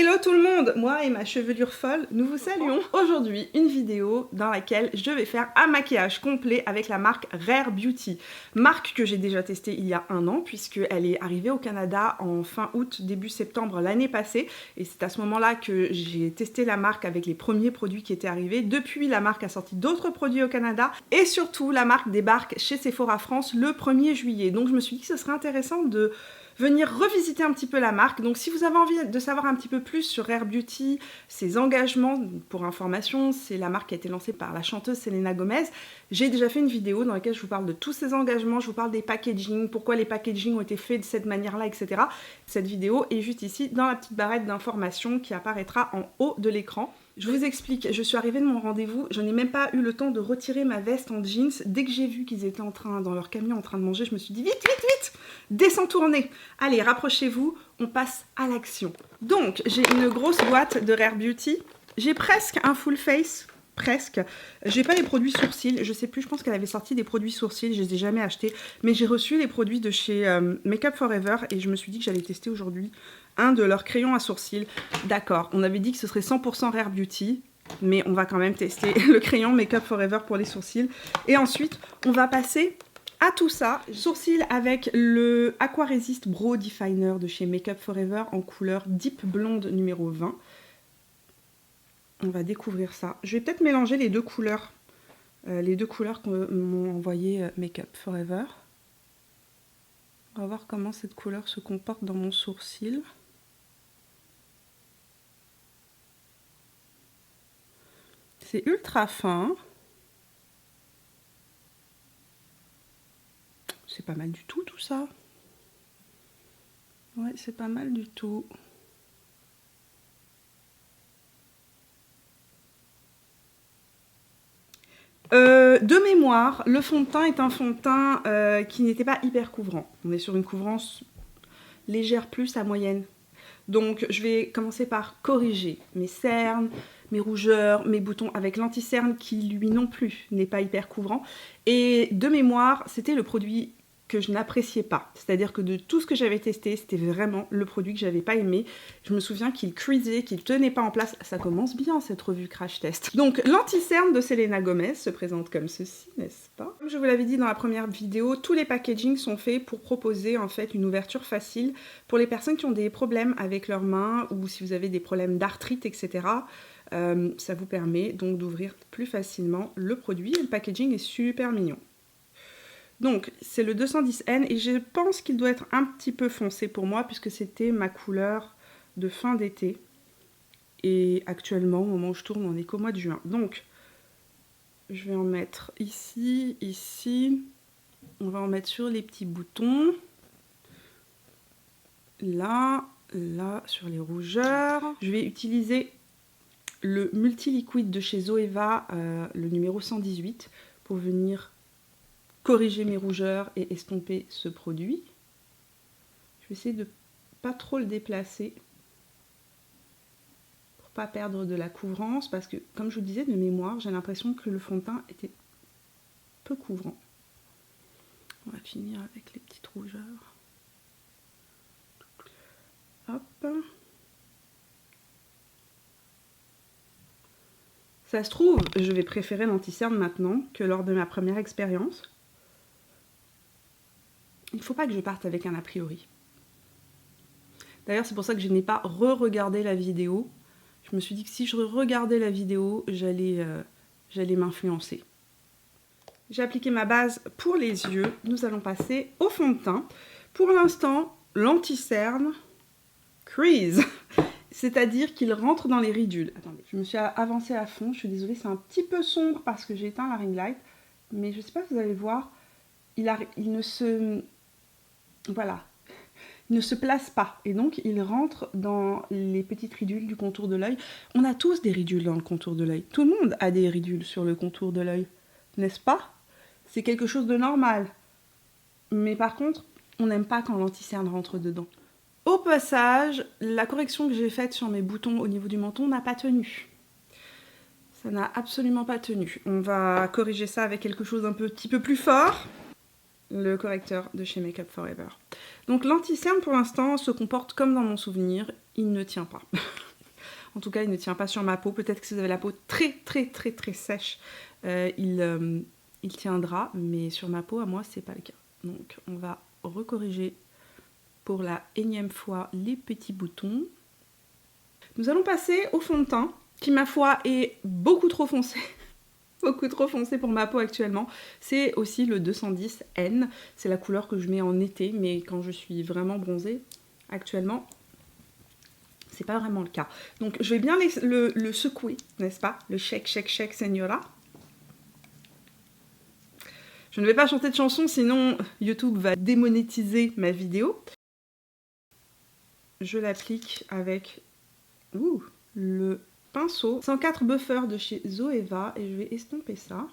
Hello tout le monde, moi et ma chevelure folle, nous vous saluons. Aujourd'hui, une vidéo dans laquelle je vais faire un maquillage complet avec la marque Rare Beauty. Marque que j'ai déjà testée il y a 1 an puisqu'elle est arrivée au Canada en fin août, début septembre l'année passée. Et c'est à ce moment-là que j'ai testé la marque avec les premiers produits qui étaient arrivés. Depuis, la marque a sorti d'autres produits au Canada. Et surtout, la marque débarque chez Sephora France le 1er juillet. Donc je me suis dit que ce serait intéressant de venir revisiter un petit peu la marque. Donc si vous avez envie de savoir un petit peu plus sur Rare Beauty, ses engagements, pour information, c'est la marque qui a été lancée par la chanteuse Selena Gomez. J'ai déjà fait une vidéo dans laquelle je vous parle de tous ces engagements, je vous parle des packaging, pourquoi les packaging ont été faits de cette manière-là, etc. Cette vidéo est juste ici dans la petite barrette d'informations qui apparaîtra en haut de l'écran. Je vous explique, je suis arrivée de mon rendez-vous, je n'ai même pas eu le temps de retirer ma veste en jeans. Dès que j'ai vu qu'ils étaient dans leur camion en train de manger, je me suis dit vite, vite, vite, descends tourner. Allez, rapprochez-vous, on passe à l'action. Donc, j'ai une grosse boîte de Rare Beauty. J'ai presque un full face, presque. J'ai pas les produits sourcils, je sais plus, je pense qu'elle avait sorti des produits sourcils, je les ai jamais achetés. Mais j'ai reçu les produits de chez Make Up For Ever et je me suis dit que j'allais tester aujourd'hui un de leurs crayons à sourcils. D'accord, on avait dit que ce serait 100% Rare Beauty, mais on va quand même tester le crayon Make Up For Ever pour les sourcils. Et ensuite, on va passer à tout ça. Sourcils avec le Aqua Resist Brow Definer de chez Make Up For Ever en couleur Deep Blonde numéro 20. On va découvrir ça. Je vais peut-être mélanger les deux couleurs que m'ont envoyé Make Up For Ever. On va voir comment cette couleur se comporte dans mon sourcil. C'est ultra fin. C'est pas mal du tout, tout ça. Ouais, c'est pas mal du tout. De mémoire, le fond de teint est un fond de teint qui n'était pas hyper couvrant. On est sur une couvrance légère plus à moyenne. Donc je vais commencer par corriger mes cernes, mes rougeurs, mes boutons avec l'anti-cerne qui lui non plus n'est pas hyper couvrant. Et de mémoire, c'était le produit que je n'appréciais pas. C'est-à-dire que de tout ce que j'avais testé, c'était vraiment le produit que j'avais pas aimé. Je me souviens qu'il creasait, qu'il tenait pas en place. Ça commence bien cette revue Crash Test. Donc l'anti-cerne de Selena Gomez se présente comme ceci, n'est-ce pas? Comme je vous l'avais dit dans la première vidéo, tous les packagings sont faits pour proposer en fait une ouverture facile pour les personnes qui ont des problèmes avec leurs mains ou si vous avez des problèmes d'arthrite, etc. Ça vous permet donc d'ouvrir plus facilement le produit et le packaging est super mignon. Donc c'est le 210N et je pense qu'il doit être un petit peu foncé pour moi puisque c'était ma couleur de fin d'été. Et actuellement, au moment où je tourne, on est qu'au mois de juin. Donc je vais en mettre ici, ici. On va en mettre sur les petits boutons. Là, là, sur les rougeurs. Je vais utiliser le multi-liquide de chez Zoeva, le numéro 118, pour venir corriger mes rougeurs et estomper ce produit. Je vais essayer de pas trop le déplacer pour pas perdre de la couvrance parce que, comme je vous le disais de mémoire, j'ai l'impression que le fond de teint était peu couvrant. On va finir avec les petites rougeurs. Hop. Ça se trouve, je vais préférer l'anti-cerne maintenant que lors de ma première expérience. Il ne faut pas que je parte avec un a priori. D'ailleurs, c'est pour ça que je n'ai pas re-regardé la vidéo. Je me suis dit que si je regardais la vidéo, j'allais m'influencer. J'ai appliqué ma base pour les yeux. Nous allons passer au fond de teint. Pour l'instant, l'anti-cerne crease. C'est-à-dire qu'il rentre dans les ridules. Attendez, je me suis avancée à fond. Je suis désolée, c'est un petit peu sombre parce que j'ai éteint la ring light. Mais je ne sais pas si vous allez voir, il ne se... Voilà. Il ne se place pas. Et donc, il rentre dans les petites ridules du contour de l'œil. On a tous des ridules dans le contour de l'œil. Tout le monde a des ridules sur le contour de l'œil. N'est-ce pas? C'est quelque chose de normal. Mais par contre, on n'aime pas quand l'anti-cerne rentre dedans. Au passage, la correction que j'ai faite sur mes boutons au niveau du menton n'a pas tenu. Ça n'a absolument pas tenu. On va corriger ça avec quelque chose d'un petit peu plus fort. Le correcteur de chez Make Up For Ever. Donc l'anti-cerne pour l'instant se comporte comme dans mon souvenir, il ne tient pas. En tout cas, il ne tient pas sur ma peau. Peut-être que si vous avez la peau très sèche, il tiendra. Mais sur ma peau, à moi, c'est pas le cas. Donc, on va recorriger pour la énième fois les petits boutons. Nous allons passer au fond de teint, qui, ma foi, est beaucoup trop foncé. Beaucoup trop foncé pour ma peau actuellement. C'est aussi le 210N. C'est la couleur que je mets en été, mais quand je suis vraiment bronzée, actuellement, c'est pas vraiment le cas. Donc je vais bien le secouer, n'est-ce pas? Le shake, shake, shake, señora. Je ne vais pas chanter de chanson, sinon YouTube va démonétiser ma vidéo. Je l'applique avec le pinceau 104 Buffer de chez Zoeva et je vais estomper ça.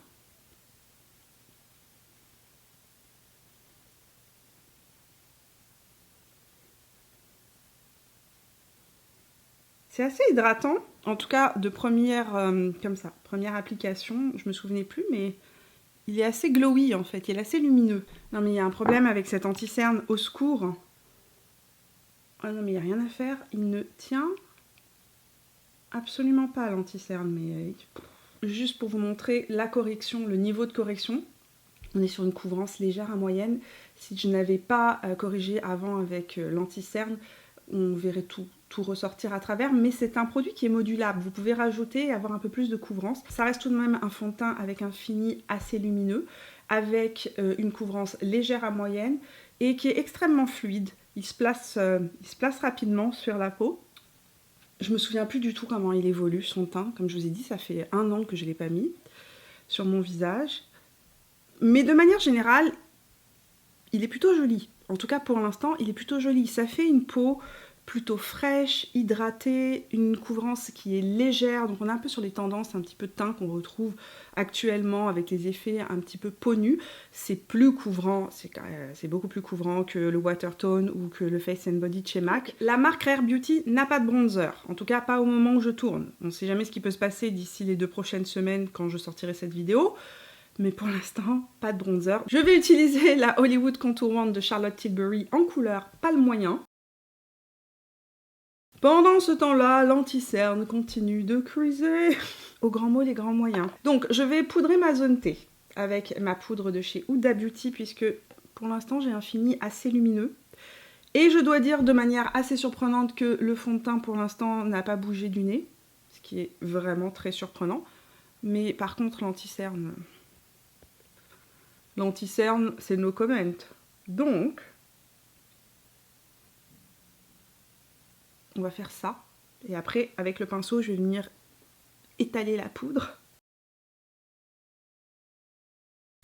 C'est assez hydratant, en tout cas de première, comme ça, première application, je me souvenais plus, mais il est assez glowy en fait, il est assez lumineux. Non mais il y a un problème avec cet anti-cerne, au secours. Ah non mais il n'y a rien à faire, il ne tient absolument pas l'anti-cerne, mais juste pour vous montrer la correction, le niveau de correction, on est sur une couvrance légère à moyenne. Si je n'avais pas corrigé avant avec l'anti-cerne, on verrait tout ressortir à travers, mais c'est un produit qui est modulable. Vous pouvez rajouter et avoir un peu plus de couvrance. Ça reste tout de même un fond de teint avec un fini assez lumineux, avec une couvrance légère à moyenne et qui est extrêmement fluide. Il se place rapidement sur la peau. Je me souviens plus du tout comment il évolue son teint. Comme je vous ai dit, ça fait 1 an que je ne l'ai pas mis sur mon visage. Mais de manière générale, il est plutôt joli. En tout cas, pour l'instant, il est plutôt joli. Ça fait une peau plutôt fraîche, hydratée, une couvrance qui est légère. Donc on est un peu sur les tendances un petit peu de teint qu'on retrouve actuellement avec les effets un petit peu peau nue. C'est plus couvrant, c'est beaucoup plus couvrant que le Watertone ou que le Face and Body de chez MAC. La marque Rare Beauty n'a pas de bronzer, en tout cas pas au moment où je tourne. On ne sait jamais ce qui peut se passer d'ici les 2 prochaines semaines quand je sortirai cette vidéo. Mais pour l'instant, pas de bronzer. Je vais utiliser la Hollywood Contour Wand de Charlotte Tilbury en couleur pâle moyen. Pendant ce temps-là, l'anti-cerne continue de cruiser. Au grand mot, les grands moyens. Donc, je vais poudrer ma zone T avec ma poudre de chez Huda Beauty, puisque pour l'instant, j'ai un fini assez lumineux. Et je dois dire de manière assez surprenante que le fond de teint, pour l'instant, n'a pas bougé du nez. Ce qui est vraiment très surprenant. Mais par contre, l'anti-cerne... L'anti-cerne, c'est no comment. Donc, on va faire ça. Et après, avec le pinceau, je vais venir étaler la poudre.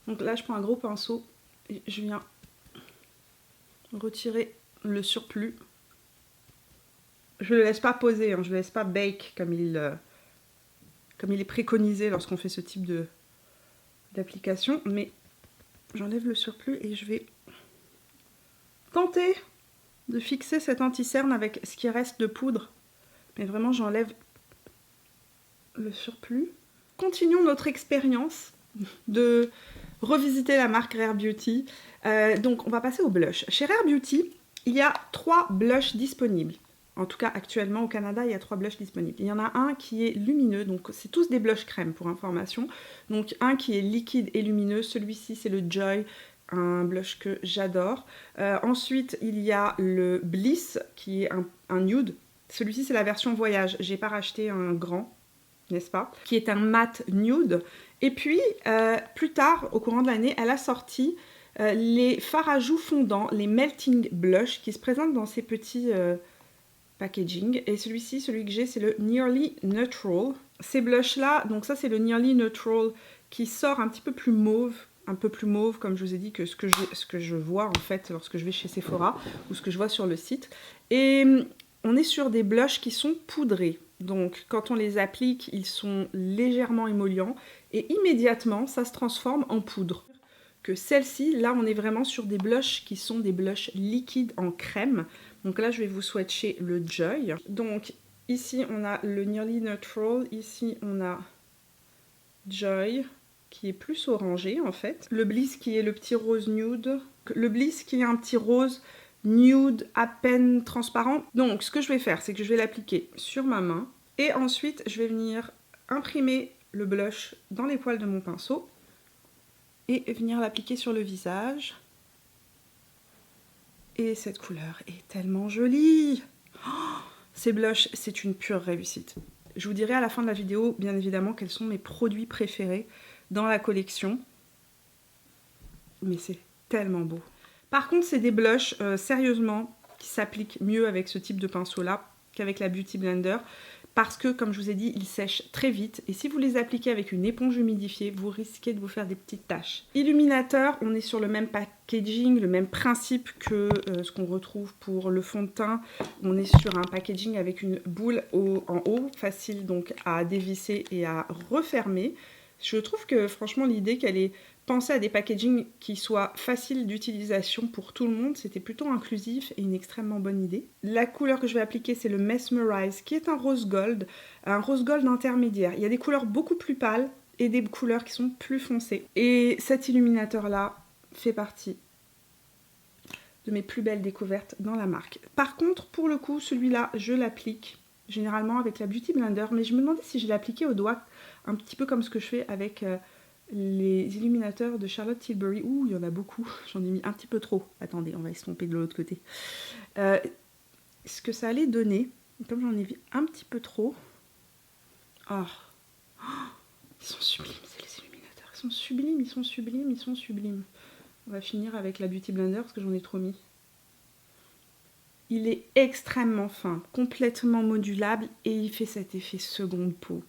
Donc là, je prends un gros pinceau et je viens retirer le surplus. Je ne le laisse pas poser, hein, je ne le laisse pas bake comme il est préconisé lorsqu'on fait ce type d'application. Mais j'enlève le surplus et je vais tenter de fixer cet anti-cerne avec ce qui reste de poudre. Mais vraiment, j'enlève le surplus. Continuons notre expérience de revisiter la marque Rare Beauty. Donc, on va passer au blush. Chez Rare Beauty, il y a 3 blushs disponibles. En tout cas, actuellement, au Canada, il y a 3 blushs disponibles. Il y en a un qui est lumineux, donc c'est tous des blushs crème pour information. Donc, un qui est liquide et lumineux. Celui-ci, c'est le Joy, un blush que j'adore. Ensuite, il y a le Bliss, qui est un nude. Celui-ci, c'est la version voyage. J'ai pas racheté un grand, n'est-ce pas? Qui est un mat nude. Et puis, plus tard, au courant de l'année, elle a sorti les fards à joues fondants, les Melting Blush, qui se présentent dans ces petits packaging. Et celui-ci, celui que j'ai, c'est le Nearly Neutral. Ces blushs-là, donc ça, c'est le Nearly Neutral qui sort un petit peu plus mauve, comme je vous ai dit, que ce que je vois en fait lorsque je vais chez Sephora ou ce que je vois sur le site. Et on est sur des blushs qui sont poudrés. Donc quand on les applique, ils sont légèrement émollients et immédiatement, ça se transforme en poudre. Que celle-ci, là, on est vraiment sur des blushs qui sont des blushs liquides en crème. Donc là, je vais vous swatcher le Joy. Donc ici, on a le Nearly Neutral. Ici, on a Joy, qui est plus orangé en fait. Le Bliss qui est le petit rose nude. Le Bliss qui est un petit rose nude à peine transparent. Donc ce que je vais faire, c'est que je vais l'appliquer sur ma main Et ensuite, je vais venir imprimer le blush dans les poils de mon pinceau et venir l'appliquer sur le visage. Et cette couleur est tellement jolie. Oh, ces blushs, c'est une pure réussite. Je vous dirai à la fin de la vidéo, bien évidemment, quels sont mes produits préférés dans la collection. Mais c'est tellement beau. Par contre, c'est des blushs, sérieusement, qui s'appliquent mieux avec ce type de pinceau-là qu'avec la Beauty Blender. Parce que, comme je vous ai dit, ils sèchent très vite. Et si vous les appliquez avec une éponge humidifiée, vous risquez de vous faire des petites taches. Illuminateur, on est sur le même packaging, le même principe que ce qu'on retrouve pour le fond de teint. On est sur un packaging avec une boule en haut, facile donc à dévisser et à refermer. Je trouve que franchement l'idée qu'elle ait pensé à des packagings qui soient faciles d'utilisation pour tout le monde, c'était plutôt inclusif et une extrêmement bonne idée. La couleur que je vais appliquer, c'est le Mesmerize, qui est un rose gold intermédiaire. Il y a des couleurs beaucoup plus pâles et des couleurs qui sont plus foncées. Et cet illuminateur-là fait partie de mes plus belles découvertes dans la marque. Par contre, pour le coup, celui-là, je l'applique généralement avec la Beauty Blender, mais je me demandais si je l'appliquais au doigt, un petit peu comme ce que je fais avec les illuminateurs de Charlotte Tilbury. Ouh, il y en a beaucoup, j'en ai mis un petit peu trop. Attendez, on va estomper de l'autre côté. Ce que ça allait donner, comme j'en ai vu un petit peu trop. Oh, ils sont sublimes, c'est les illuminateurs. Ils sont sublimes, ils sont sublimes, ils sont sublimes. On va finir avec la Beauty Blender parce que j'en ai trop mis. Il est extrêmement fin, complètement modulable et il fait cet effet seconde peau.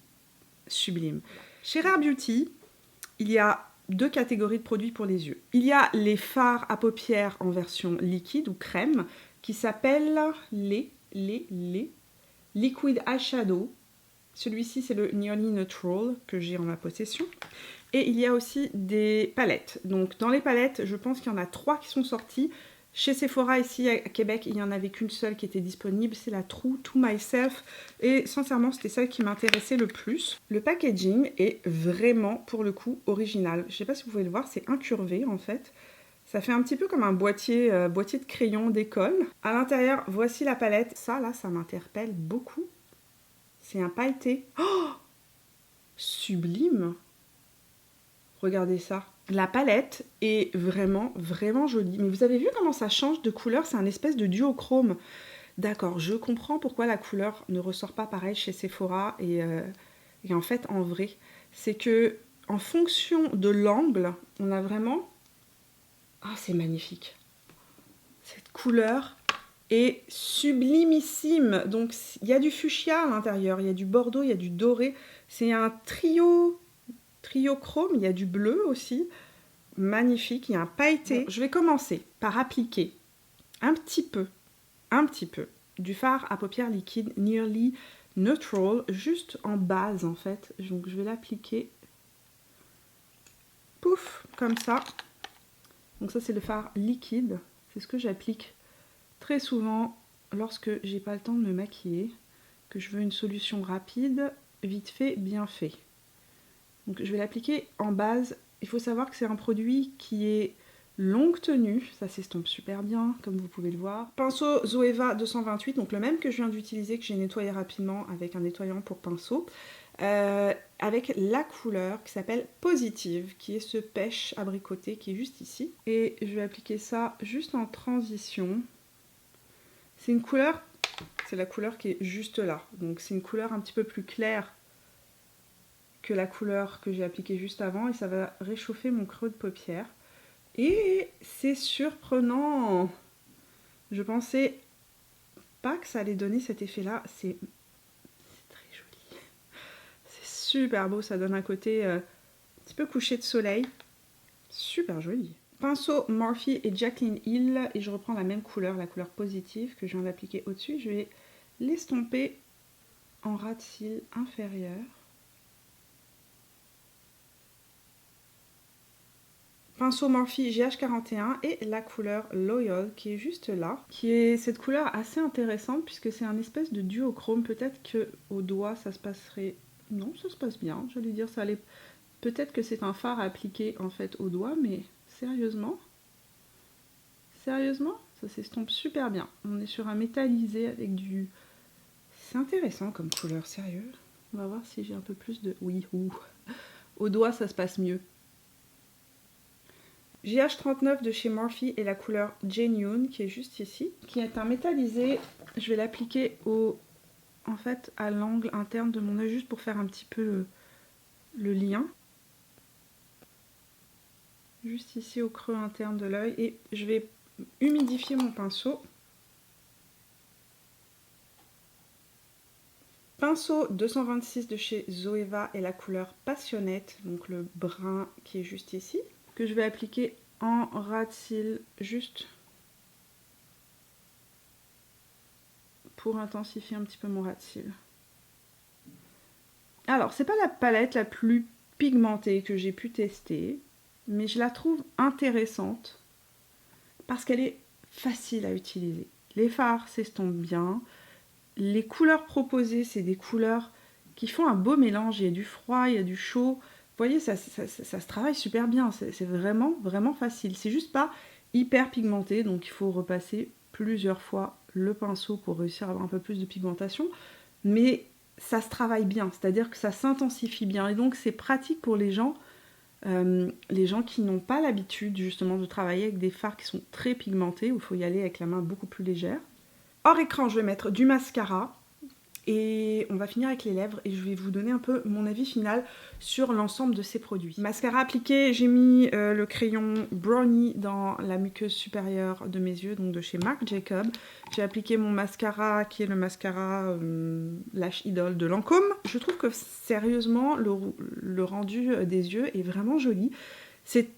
Sublime. Chez Rare Beauty, il y a deux catégories de produits pour les yeux. Il y a les fards à paupières en version liquide ou crème qui s'appellent les Liquid Eyeshadow. Celui-ci, c'est le Nearly Neutral que j'ai en ma possession. Et il y a aussi des palettes. Donc dans les palettes, je pense qu'il y en a 3 qui sont sorties. Chez Sephora, ici à Québec, il n'y en avait qu'une seule qui était disponible, c'est la True to Myself. Et sincèrement, c'était celle qui m'intéressait le plus. Le packaging est vraiment, pour le coup, original. Je ne sais pas si vous pouvez le voir, c'est incurvé en fait. Ça fait un petit peu comme un boîtier de crayon d'école. À l'intérieur, voici la palette. Ça, là, ça m'interpelle beaucoup. C'est un pailleté. Oh, sublime! Regardez ça. La palette est vraiment, vraiment jolie. Mais vous avez vu comment ça change de couleur? C'est un espèce de duochrome. D'accord, je comprends pourquoi la couleur ne ressort pas pareil chez Sephora. Et en fait, en vrai, c'est que en fonction de l'angle, on a vraiment... Ah, c'est magnifique. Cette couleur est sublimissime. Donc, il y a du fuchsia à l'intérieur, il y a du bordeaux, il y a du doré. C'est un trio chrome, il y a du bleu aussi. Magnifique, il y a un pailleté. Bon, je vais commencer par appliquer un petit peu du fard à paupières liquide Nearly Neutral, juste en base en fait. Donc je vais l'appliquer, pouf, comme ça. Donc ça c'est le fard liquide, c'est ce que j'applique très souvent lorsque j'ai pas le temps de me maquiller, que je veux une solution rapide, vite fait, bien fait. Donc je vais l'appliquer en base. Il faut savoir que c'est un produit qui est longue tenue, ça s'estompe super bien comme vous pouvez le voir. Pinceau Zoeva 228, donc le même que je viens d'utiliser, que j'ai nettoyé rapidement avec un nettoyant pour pinceau, avec la couleur qui s'appelle Positive, qui est ce pêche abricoté qui est juste ici. Et je vais appliquer ça juste en transition. C'est une couleur, c'est la couleur qui est juste là, donc c'est une couleur un petit peu plus claire que la couleur que j'ai appliquée juste avant et ça va réchauffer mon creux de paupière. Et c'est surprenant. Je pensais pas que ça allait donner cet effet-là. C'est très joli. C'est super beau, ça donne un côté un petit peu couché de soleil. Super joli. Pinceau Morphe et Jaclyn Hill et je reprends la même couleur, la couleur positive que je viens d'appliquer au-dessus. Je vais l'estomper en ras de cils inférieur. Pinceau Morphe GH41 et la couleur Loyal qui est juste là, qui est cette couleur assez intéressante puisque c'est un espèce de duochrome. Peut-être que au doigt ça se passerait... Non, ça se passe bien, j'allais dire ça allait... Peut-être que c'est un fard à appliquer en fait au doigt, mais sérieusement, ça s'estompe super bien. On est sur un métallisé avec du C'est intéressant comme couleur, sérieux. On va voir si j'ai un peu plus de... Oui, ouh. Au doigt, ça se passe mieux. JH39 de chez Morphe et la couleur Genuine qui est juste ici, qui est un métallisé. Je vais l'appliquer en fait à l'angle interne de mon œil juste pour faire un petit peu le lien. Juste ici au creux interne de l'œil et je vais humidifier mon pinceau. Pinceau 226 de chez Zoeva et la couleur Passionnette, donc le brun qui est juste ici, que je vais appliquer en ras de cils juste pour intensifier un petit peu mon ras de cils. Alors, c'est pas la palette la plus pigmentée que j'ai pu tester, mais je la trouve intéressante parce qu'elle est facile à utiliser. Les fards s'estompent bien. Les couleurs proposées, c'est des couleurs qui font un beau mélange. Il y a du froid, il y a du chaud. Vous voyez, ça se travaille super bien. C'est vraiment, vraiment facile. C'est juste pas hyper pigmenté, donc il faut repasser plusieurs fois le pinceau pour réussir à avoir un peu plus de pigmentation. Mais ça se travaille bien, c'est-à-dire que ça s'intensifie bien. Et donc c'est pratique pour les gens qui n'ont pas l'habitude justement de travailler avec des fards qui sont très pigmentés, où il faut y aller avec la main beaucoup plus légère. Hors écran, je vais mettre du mascara et on va finir avec les lèvres et je vais vous donner un peu mon avis final sur l'ensemble de ces produits. Mascara appliqué, j'ai mis le crayon Brownie dans la muqueuse supérieure de mes yeux, donc de chez Marc Jacob. J'ai appliqué mon mascara qui est le mascara Lash Idol de Lancôme. Je trouve que sérieusement, le rendu des yeux est vraiment joli. C'est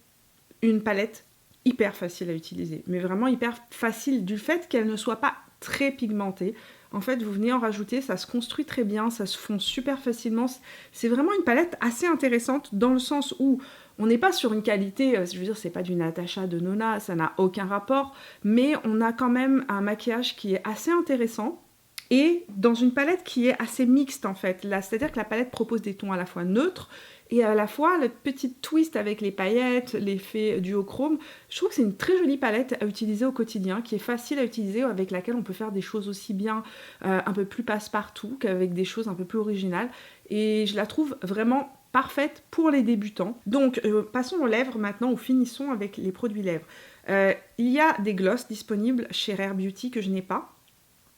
une palette hyper facile à utiliser, mais vraiment hyper facile du fait qu'elle ne soit pas très pigmentée. En fait, vous venez en rajouter, ça se construit très bien, ça se fond super facilement. C'est vraiment une palette assez intéressante dans le sens où on n'est pas sur une qualité, je veux dire, c'est pas du Natasha de Nona, ça n'a aucun rapport, mais on a quand même un maquillage qui est assez intéressant et dans une palette qui est assez mixte en fait. C'est-à-dire que la palette propose des tons à la fois neutres et à la fois le petit twist avec les paillettes, l'effet duochrome. Je trouve que c'est une très jolie palette à utiliser au quotidien, qui est facile à utiliser, avec laquelle on peut faire des choses aussi bien un peu plus passe-partout qu'avec des choses un peu plus originales. Et je la trouve vraiment parfaite pour les débutants. Donc passons aux lèvres maintenant, ou finissons avec les produits lèvres. Il y a des glosses disponibles chez Rare Beauty que je n'ai pas.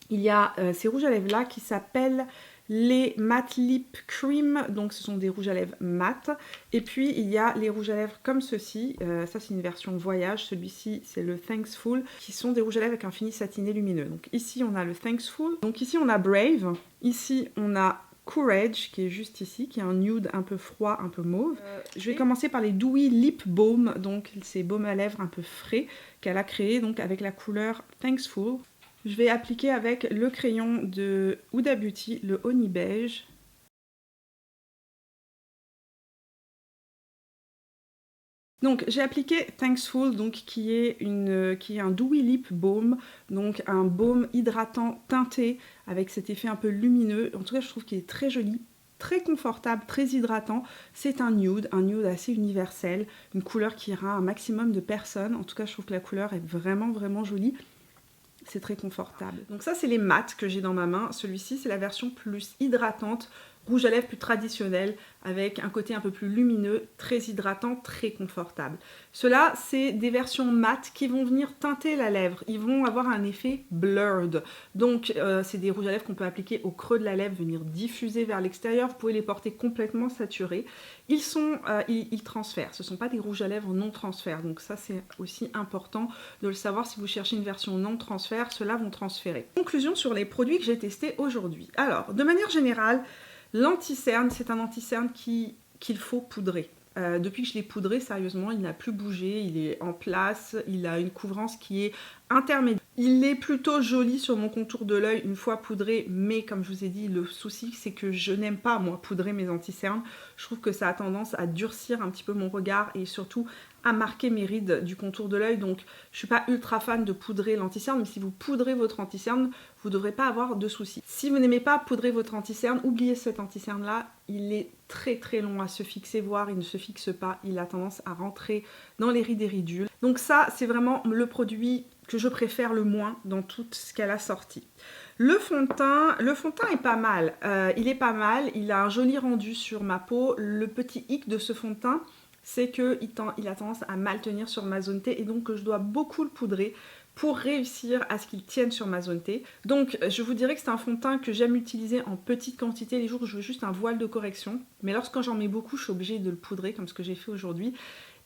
Il y a ces rouges à lèvres là qui s'appellent les Matte Lip Cream, donc ce sont des rouges à lèvres mat. Et puis il y a les rouges à lèvres comme ceci, ça c'est une version voyage, celui-ci c'est le Thankful, qui sont des rouges à lèvres avec un fini satiné lumineux. Donc ici on a le Thankful, donc ici on a Brave, ici on a Courage qui est juste ici, qui est un nude un peu froid, un peu mauve. Je vais commencer par les Dewy Lip Balm, donc ces baumes à lèvres un peu frais qu'elle a créé donc avec la couleur Thankful. Je vais appliquer avec le crayon de Huda Beauty, le Honey Beige. Donc j'ai appliqué Thankful, donc qui est un Dewy Lip Balm, donc un baume hydratant teinté avec cet effet un peu lumineux. En tout cas je trouve qu'il est très joli, très confortable, très hydratant. C'est un nude assez universel, une couleur qui ira à un maximum de personnes. En tout cas je trouve que la couleur est vraiment vraiment jolie. C'est très confortable. Donc ça, c'est les mats que j'ai dans ma main. Celui-ci, c'est la version plus hydratante, rouge à lèvres plus traditionnel, avec un côté un peu plus lumineux, très hydratant, très confortable. Ceux-là, c'est des versions mat qui vont venir teinter la lèvre. Ils vont avoir un effet blurred. Donc, c'est des rouges à lèvres qu'on peut appliquer au creux de la lèvre, venir diffuser vers l'extérieur. Vous pouvez les porter complètement saturés. Ils transfèrent. Ce ne sont pas des rouges à lèvres non transfert. Donc ça, c'est aussi important de le savoir. Si vous cherchez une version non transfert, ceux-là vont transférer. Conclusion sur les produits que j'ai testés aujourd'hui. Alors, de manière générale, l'anti-cerne, c'est un anti-cerne qu'il faut poudrer. Depuis que je l'ai poudré, sérieusement, il n'a plus bougé, il est en place, il a une couvrance qui est intermédiaire. Il est plutôt joli sur mon contour de l'œil une fois poudré, mais comme je vous ai dit, le souci c'est que je n'aime pas moi poudrer mes anti-cernes. Je trouve que ça a tendance à durcir un petit peu mon regard et surtout à marquer mes rides du contour de l'œil. Donc je suis pas ultra fan de poudrer l'anti-cerne, mais si vous poudrez votre anti-cerne, vous ne devrez pas avoir de soucis. Si vous n'aimez pas poudrer votre anti-cerne, oubliez cet anti-cerne là, il est très très long à se fixer, voire il ne se fixe pas, il a tendance à rentrer dans les rides et ridules. Donc ça c'est vraiment le produit que je préfère le moins dans tout ce qu'elle a sorti. Le fond de teint est pas mal. Il est pas mal, il a un joli rendu sur ma peau. Le petit hic de ce fond de teint, c'est qu'il a tendance à mal tenir sur ma zone T et donc que je dois beaucoup le poudrer pour réussir à ce qu'il tienne sur ma zone T. Donc je vous dirais que c'est un fond de teint que j'aime utiliser en petite quantité les jours où je veux juste un voile de correction. Mais lorsque j'en mets beaucoup, je suis obligée de le poudrer comme ce que j'ai fait aujourd'hui.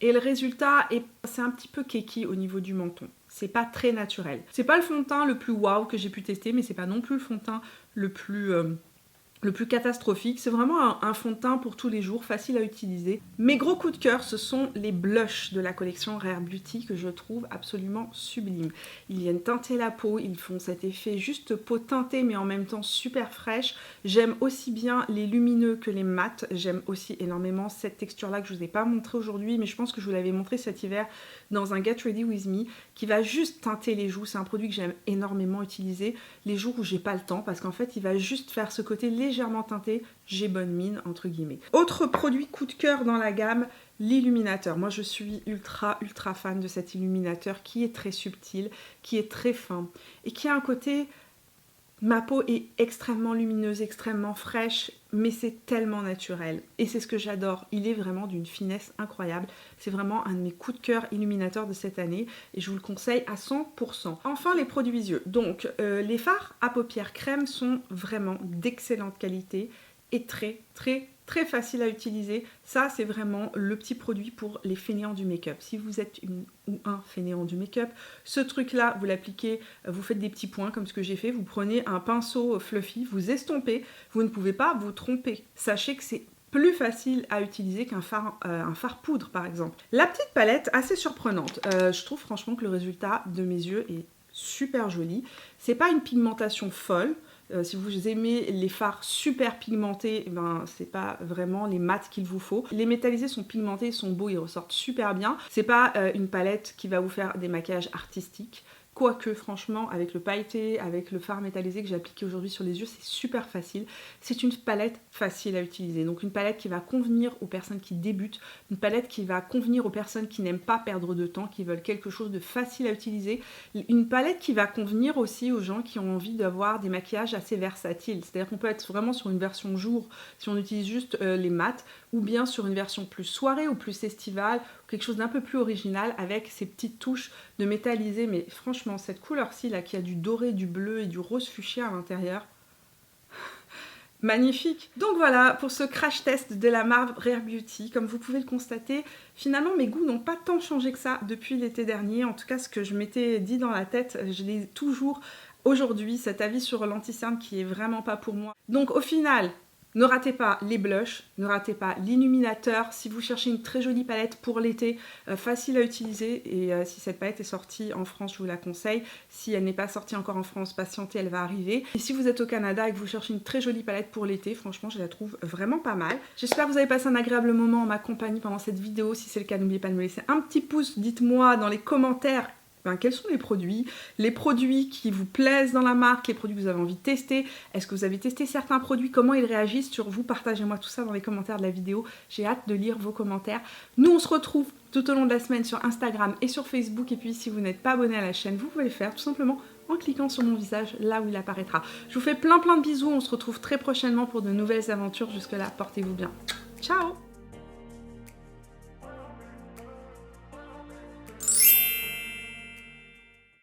Et le résultat, c'est un petit peu keki au niveau du menton. C'est pas très naturel. C'est pas le fond de teint le plus waouh que j'ai pu tester, mais c'est pas non plus le fond de teint le plus catastrophique. C'est vraiment un fond de teint pour tous les jours, facile à utiliser. Mes gros coups de cœur, ce sont les blushs de la collection Rare Beauty que je trouve absolument sublimes. Ils viennent teinter la peau, ils font cet effet juste peau teintée mais en même temps super fraîche. J'aime aussi bien les lumineux que les mats. J'aime aussi énormément cette texture-là que je ne vous ai pas montré aujourd'hui, mais je pense que je vous l'avais montré cet hiver dans un Get Ready With Me qui va juste teinter les joues. C'est un produit que j'aime énormément utiliser les jours où j'ai pas le temps parce qu'en fait il va juste faire ce côté légèrement teinté, j'ai bonne mine entre guillemets. Autre produit coup de cœur dans la gamme, l'illuminateur. Moi je suis ultra fan de cet illuminateur qui est très subtil, qui est très fin et qui a un côté... Ma peau est extrêmement lumineuse, extrêmement fraîche, mais c'est tellement naturel. Et c'est ce que j'adore. Il est vraiment d'une finesse incroyable. C'est vraiment un de mes coups de cœur illuminateurs de cette année. Et je vous le conseille à 100%. Enfin, les produits yeux. Donc, les fards à paupières crème sont vraiment d'excellente qualité et très facile à utiliser. Ça, c'est vraiment le petit produit pour les fainéants du make-up. Si vous êtes une ou un fainéant du make-up, ce truc-là, vous l'appliquez, vous faites des petits points comme ce que j'ai fait. Vous prenez un pinceau fluffy, vous estompez. Vous ne pouvez pas vous tromper. Sachez que c'est plus facile à utiliser qu'un fard poudre, par exemple. La petite palette, assez surprenante. Je trouve franchement que le résultat de mes yeux est super joli. C'est pas une pigmentation folle. Si vous aimez les fards super pigmentés, ben, c'est pas vraiment les mats qu'il vous faut. Les métallisés sont pigmentés, ils sont beaux, ils ressortent super bien. C'est pas une palette qui va vous faire des maquillages artistiques. Quoique franchement avec le pailleté, avec le fard métallisé que j'ai appliqué aujourd'hui sur les yeux, c'est super facile. C'est une palette facile à utiliser. Donc une palette qui va convenir aux personnes qui débutent, une palette qui va convenir aux personnes qui n'aiment pas perdre de temps, qui veulent quelque chose de facile à utiliser. Une palette qui va convenir aussi aux gens qui ont envie d'avoir des maquillages assez versatiles. C'est-à-dire qu'on peut être vraiment sur une version jour si on utilise juste les mats, ou bien sur une version plus soirée ou plus estivale, quelque chose d'un peu plus original avec ces petites touches de métallisé. Mais franchement, cette couleur-ci là qui a du doré, du bleu et du rose fuchsia à l'intérieur, magnifique. Donc voilà pour ce crash test de la marque Rare Beauty. Comme vous pouvez le constater, finalement mes goûts n'ont pas tant changé que ça depuis l'été dernier. En tout cas, ce que je m'étais dit dans la tête, je l'ai toujours aujourd'hui, cet avis sur l'anti-cerne qui est vraiment pas pour moi. Donc au final, ne ratez pas les blushs, ne ratez pas l'illuminateur. Si vous cherchez une très jolie palette pour l'été, facile à utiliser, et si cette palette est sortie en France, je vous la conseille. Si elle n'est pas sortie encore en France, patientez, elle va arriver. Et si vous êtes au Canada et que vous cherchez une très jolie palette pour l'été, franchement, je la trouve vraiment pas mal. J'espère que vous avez passé un agréable moment en ma compagnie pendant cette vidéo. Si c'est le cas, n'oubliez pas de me laisser un petit pouce. Dites-moi dans les commentaires quels sont les produits qui vous plaisent dans la marque, les produits que vous avez envie de tester. Est-ce que vous avez testé certains produits? Comment ils réagissent sur vous? Partagez-moi tout ça dans les commentaires de la vidéo. J'ai hâte de lire vos commentaires. Nous, on se retrouve tout au long de la semaine sur Instagram et sur Facebook. Et puis, si vous n'êtes pas abonné à la chaîne, vous pouvez le faire tout simplement en cliquant sur mon visage, là où il apparaîtra. Je vous fais plein de bisous. On se retrouve très prochainement pour de nouvelles aventures. Jusque-là, portez-vous bien. Ciao!